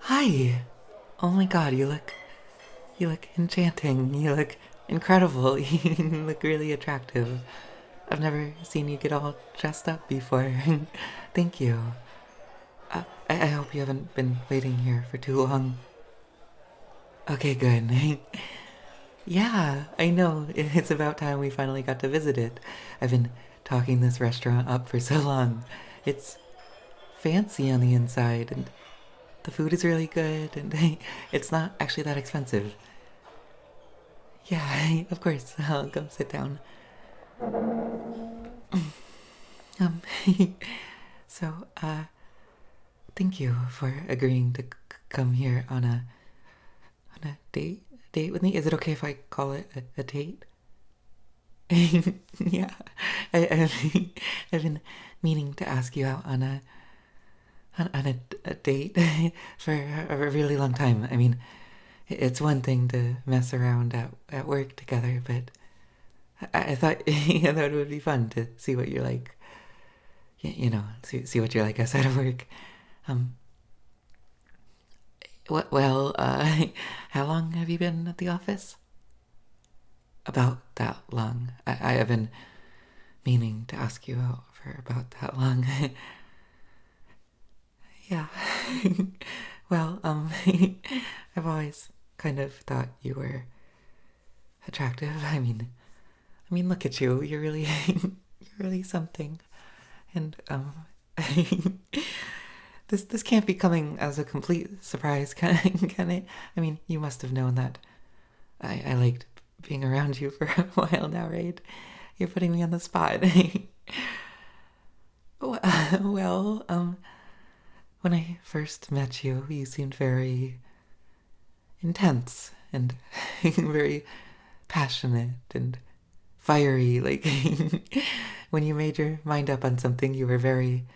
Hi. Oh my god, you look enchanting. You look incredible. You look really attractive. I've never seen you get all dressed up before. Thank you. I hope you haven't been waiting here for too long. Okay, good. Yeah, I know. It's about time we finally got to visit it. I've been talking this restaurant up for so long. It's fancy on the inside, and the food is really good, and it's not actually that expensive. Yeah, of course. I'll come sit down. Um, so, thank you for agreeing to come here on a date with me. Is it okay if I call it a date? Yeah, I've been meaning to ask you out on a date for a really long time. I mean, it's one thing to mess around at work together, but I thought yeah, that would be fun to see what you're like. See what you're like outside of work. Um, how long have you been at the office? About that long. I have been meaning to ask you out for about that long. Yeah. Well, I've always kind of thought you were attractive. I mean, look at you. You're really, you're really something. And this can't be coming as a complete surprise, can it? I mean, you must have known that I liked being around you for a while now, right? You're putting me on the spot. Well, when I first met you, you seemed very intense and very passionate and fiery. Like, when you made your mind up on something, you were very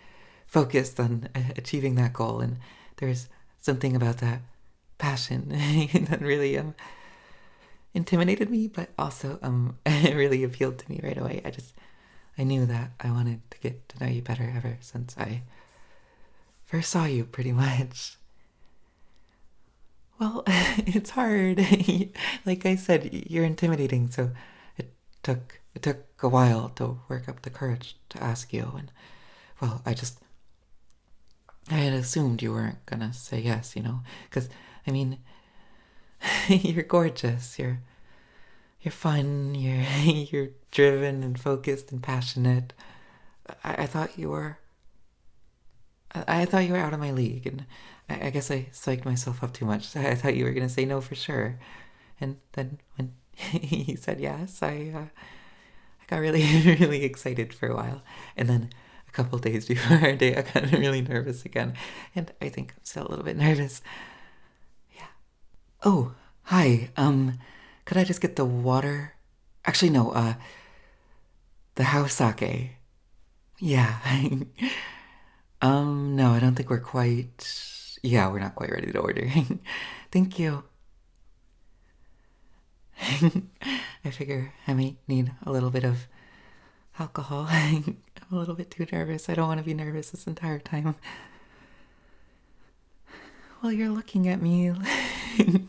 focused on achieving that goal. And there's something about that passion that really intimidated me, but also it really appealed to me right away. I knew that I wanted to get to know you better ever since I first saw you, pretty much. Well, it's hard. Like I said, you're intimidating, so it took a while to work up the courage to ask you. And well, I had assumed you weren't gonna say yes, because I mean, you're gorgeous. You're fun. You're driven and focused and passionate. I thought you were. I thought you were out of my league, and I guess I psyched myself up too much. I thought you were gonna say no for sure, and then when he said yes, I got really really excited for a while, and then a couple days before our date, I got really nervous again, and I think I'm still a little bit nervous. Yeah. Oh, hi. Could I just get the water? Actually, no. The house sake. Yeah. No, I don't think we're quite. Yeah, we're not quite ready to order. Thank you. I figure I might need a little bit of alcohol. I'm a little bit too nervous. I don't want to be nervous this entire time. Well, you're looking at me. You're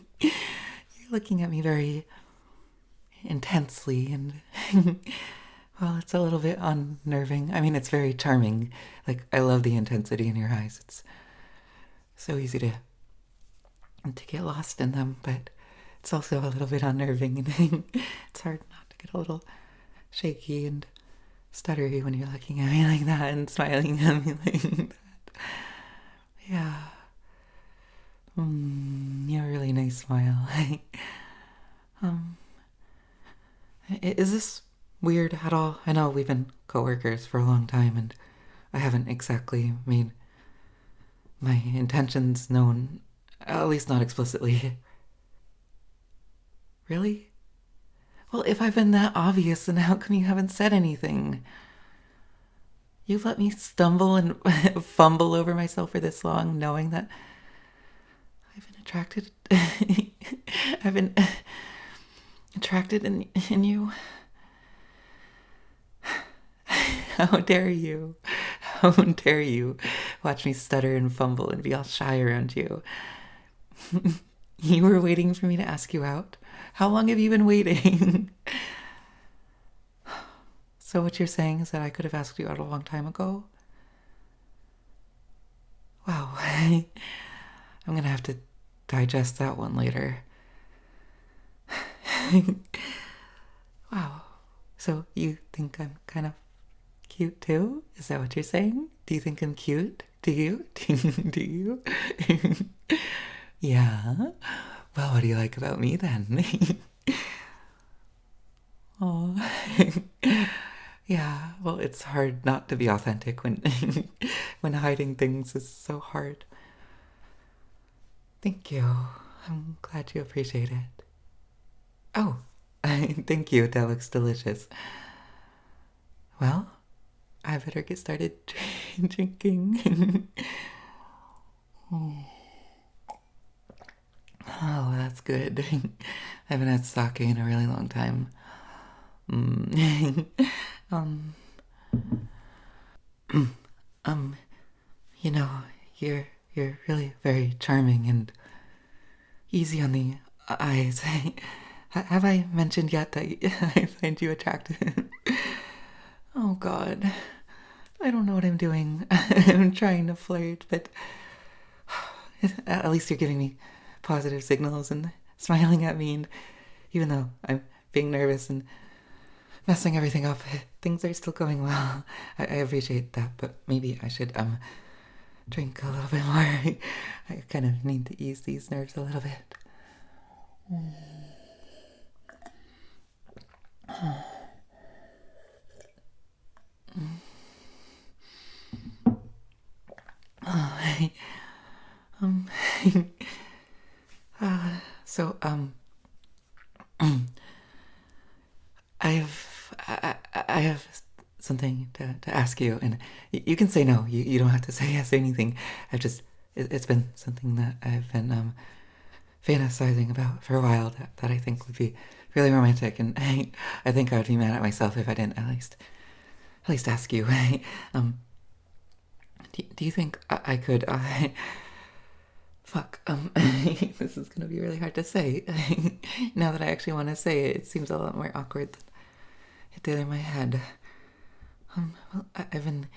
looking at me very intensely, and well, it's a little bit unnerving. I mean, it's very charming. Like, I love the intensity in your eyes. It's so easy to get lost in them, but it's also a little bit unnerving, and it's hard not to get a little shaky and stuttery when you're looking at me like that and smiling at me like that. Yeah. You have a really nice smile. um, is this weird at all? I know we've been coworkers for a long time, and I haven't exactly made my intentions known, at least not explicitly. Really? Well, if I've been that obvious, then how come you haven't said anything? You've let me stumble and fumble over myself for this long, knowing that I've been attracted. I've been attracted in you. How dare you? How dare you watch me stutter and fumble and be all shy around you? You were waiting for me to ask you out? How long have you been waiting? So what you're saying is that I could have asked you out a long time ago? Wow. I'm gonna have to digest that one later. Wow. So you think I'm kind of cute too? Is that what you're saying? Do you think I'm cute? Do you? Do you? Yeah? Well, what do you like about me then? Oh. Yeah, well, it's hard not to be authentic when when hiding things is so hard. Thank you. I'm glad you appreciate it. Oh, thank you. That looks delicious. Well, I better get started drinking. Oh, that's good. I haven't had sake in a really long time. Mm. um, um, you know, you're really very charming and easy on the eyes. Have I mentioned yet that I find you attractive? Oh God, I don't know what I'm doing. I'm trying to flirt, but at least you're giving me positive signals and smiling at me, and even though I'm being nervous and messing everything up, things are still going well. I appreciate that, but maybe I should drink a little bit more. I kind of need to ease these nerves a little bit. Oh, um, so I have something to ask you, and you can say no. You don't have to say yes or anything. It's been something that I've been fantasizing about for a while that I think would be really romantic, and I think I would be mad at myself if I didn't at least ask you. um, do you think I could fuck this is gonna be really hard to say. Now that I actually want to say it, it seems a lot more awkward than it did in my head. Well, I've been.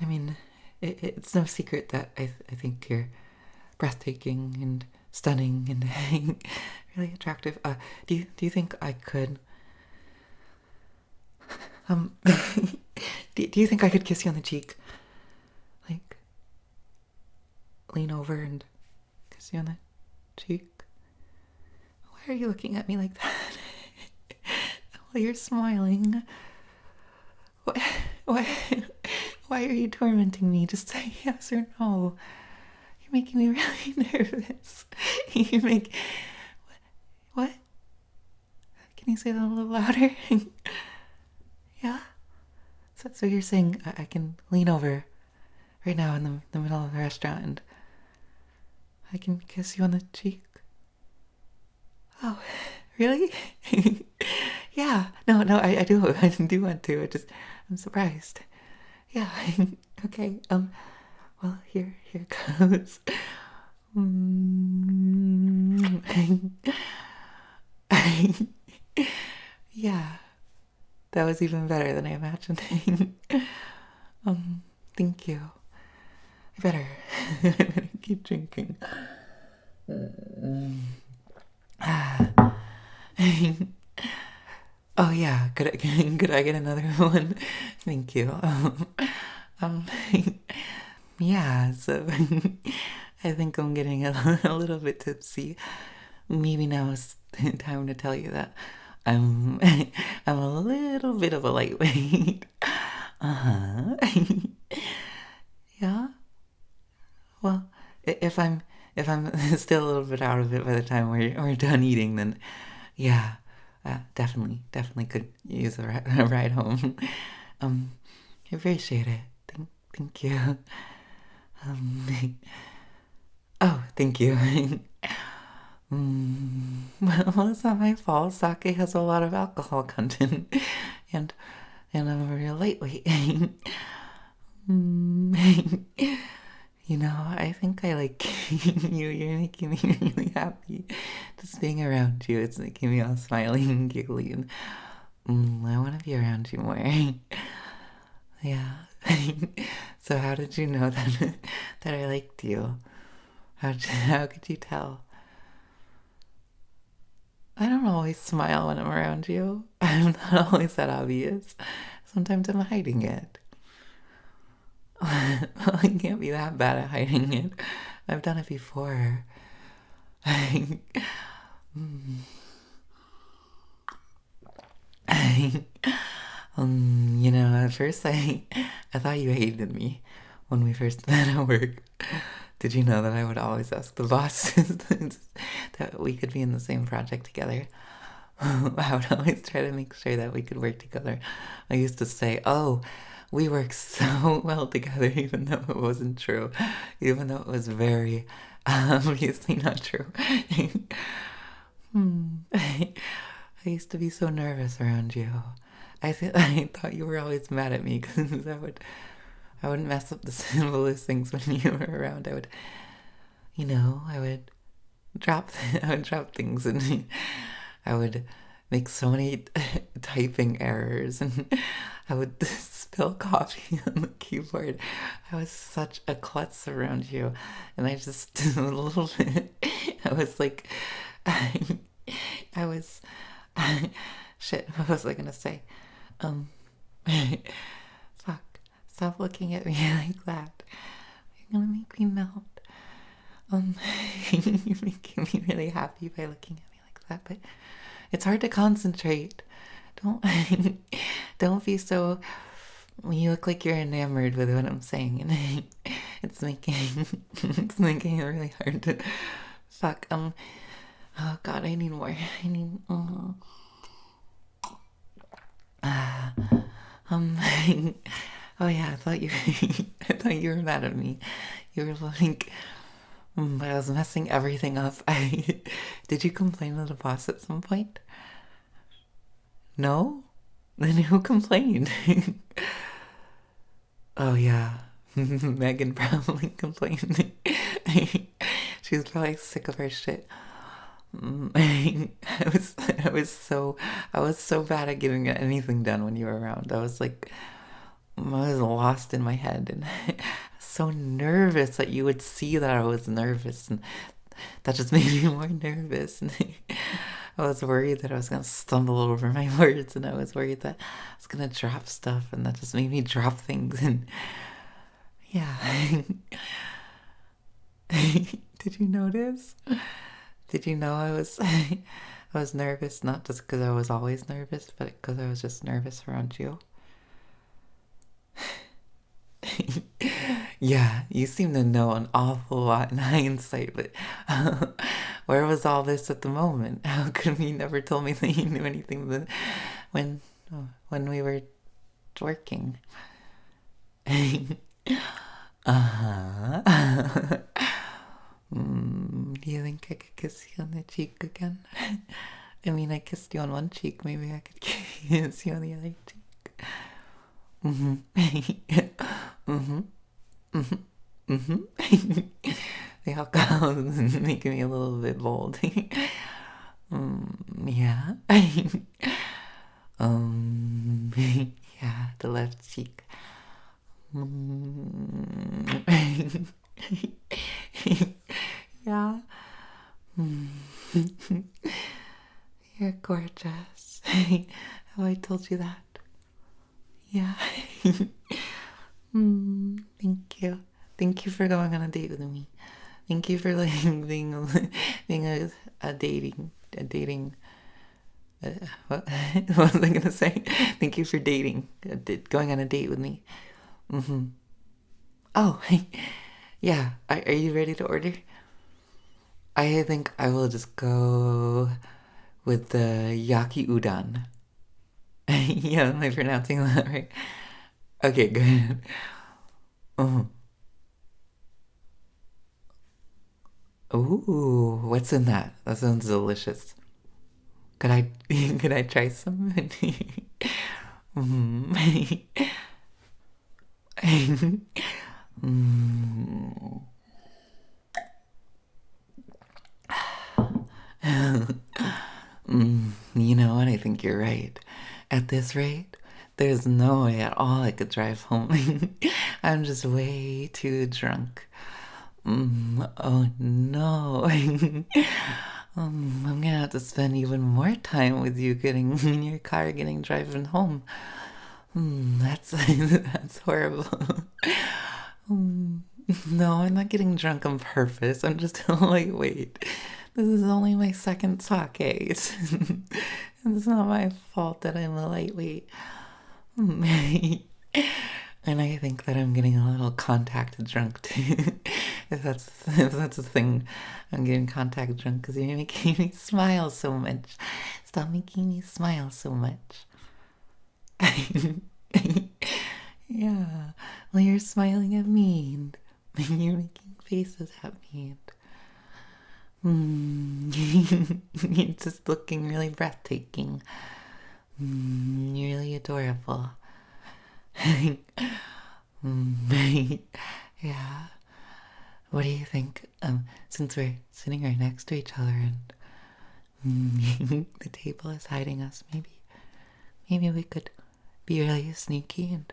I mean, it's no secret that I think you're breathtaking and stunning and really attractive. Do you think I could? Do you think I could kiss you on the cheek? Like, lean over and kiss you on the cheek? Why are you looking at me like that? While you're smiling. Why, why, why are you tormenting me? Just say yes or no. You're making me really nervous. You make... What? Can you say that a little louder? Yeah? So you're saying I can lean over right now in the middle of the restaurant and I can kiss you on the cheek? Oh, really? Yeah. No, I do. I do want to. I'm surprised. Yeah. Okay. Well, here goes. Yeah. That was even better than I imagined. Thank you. I better keep drinking. Oh yeah, could I get another one? Thank you. Um, yeah, so I think I'm getting a little bit tipsy. Maybe now is time to tell you that I'm I'm a little bit of a lightweight. Uh-huh. Yeah. Well, if I'm still a little bit out of it by the time we're done eating, then yeah, definitely could use a ride home. I appreciate it. Thank you. Um, oh, thank you. Well, it's not my fault. Sake has a lot of alcohol content, and I'm a real lightweight. You know, I think I like You're making me really happy. Just being around you, it's making me all smiling and giggly, and I want to be around you more. Yeah. So how did you know that that I liked you? How could you tell? I don't always smile when I'm around you. I'm not always that obvious. Sometimes I'm hiding it. I can't be that bad at hiding it. I've done it before. At first I thought you hated me when we first met at work. Did you know that I would always ask the bosses that we could be in the same project together? I would always try to make sure that we could work together. I used to say, "Oh, we work so well together," even though it wasn't true, even though it was very obviously not true. I used to be so nervous around you. I thought you were always mad at me because I wouldn't mess up the simplest things when you were around. I would drop I would drop things, and I would make so many typing errors, and I would spill coffee on the keyboard. I was such a klutz around you, and I just a little bit. I was like, I was shit. What was I gonna say? Um, fuck. Stop looking at me like that. You're gonna make me melt. Um, you're making me really happy by looking at me like that, but it's hard to concentrate. Don't don't be so. You look like you're enamored with what I'm saying, and it's making it really hard to. Fuck. Oh God, I need more. I need. Um. Oh yeah, I thought you. I thought you were mad at me. You were like. I was messing everything up. Did you complain to the boss at some point? No? Then who complained? Oh yeah. Megan probably complained. She was probably sick of her shit. I was so bad at getting anything done when you were around. I was lost in my head, and so nervous that you would see that I was nervous, and that just made me more nervous. And I was worried that I was gonna stumble over my words, and I was worried that I was gonna drop stuff, and that just made me drop things. And yeah. Did you notice? Did you know I was nervous, not just because I was always nervous, but because I was just nervous around you? Yeah, you seem to know an awful lot in hindsight, but where was all this at the moment? How come you never told me that you knew anything when when we were working? Uh-huh. Do you think I could kiss you on the cheek again? I mean, I kissed you on one cheek. Maybe I could kiss you on the other cheek. Mm-hmm. Mm-hmm. Mm-hmm. Mm-hmm. The alcohol is making me a little bit bold. Yeah. Yeah, the left cheek. Yeah. You're gorgeous. Have I told you that? Yeah. Thank you. Thank you for going on a date with me. Thank you for being a dating. What? What was I gonna say? Thank you for dating, going on a date with me. Oh, yeah. Are you ready to order? I think I will just go with the yaki udon. Yeah, am I pronouncing that right? Okay, good. Oh. Ooh, what's in that? That sounds delicious. Could I could I try some? Mm. Mm. You know what? I think you're right. At this rate, there's no way at all I could drive home. I'm just way too drunk. Oh no. I'm gonna have to spend even more time with you getting in your car, getting driving home. That's that's horrible. No, I'm not getting drunk on purpose. I'm just lightweight. This is only my second sake. It's not my fault that I'm a lightweight. And I think that I'm getting a little contact drunk too. If that's a thing, I'm getting contact drunk because you're making me smile so much. Stop making me smile so much. Yeah. Well, you're smiling at me and you're making faces at me. You're just looking really breathtaking. You're really adorable. Yeah. What do you think? Since we're sitting right next to each other and the table is hiding us, maybe we could be really sneaky and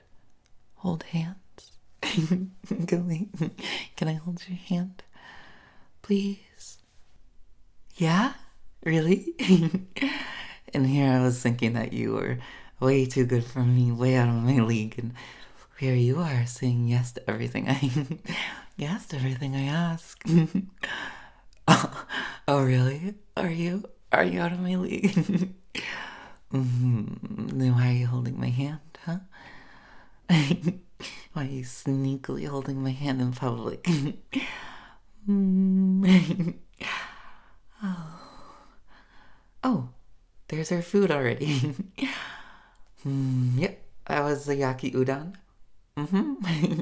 hold hands. Can I hold your hand, please? Yeah, really? And here I was thinking that you were way too good for me, way out of my league, and here you are saying yes to everything yes to everything I ask. Oh, really? Are you out of my league? Then why are you holding my hand, huh? Why are you sneakily holding my hand in public? Oh, there's our food already. Yep, that was the yaki udon. Mm-hmm.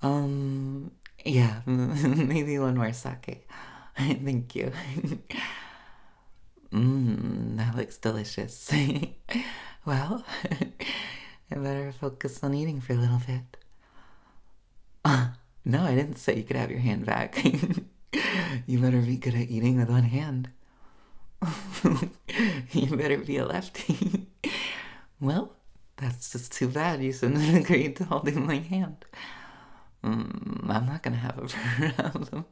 um, yeah, maybe one more sake. Thank you. That looks delicious. Well, I better focus on eating for a little bit. No, I didn't say you could have your hand back. You better be good at eating with one hand. You better be a lefty. Well, that's just too bad you shouldn't have agreed to holding my hand. I'm not gonna have a problem.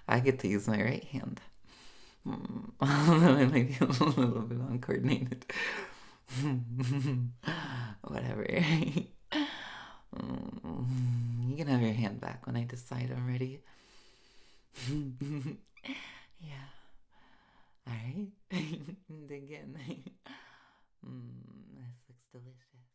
I get to use my right hand. Although it might be a little bit uncoordinated. Whatever. You can have your hand back when I decide I'm ready. Yeah. Alright. Dig in. This looks delicious.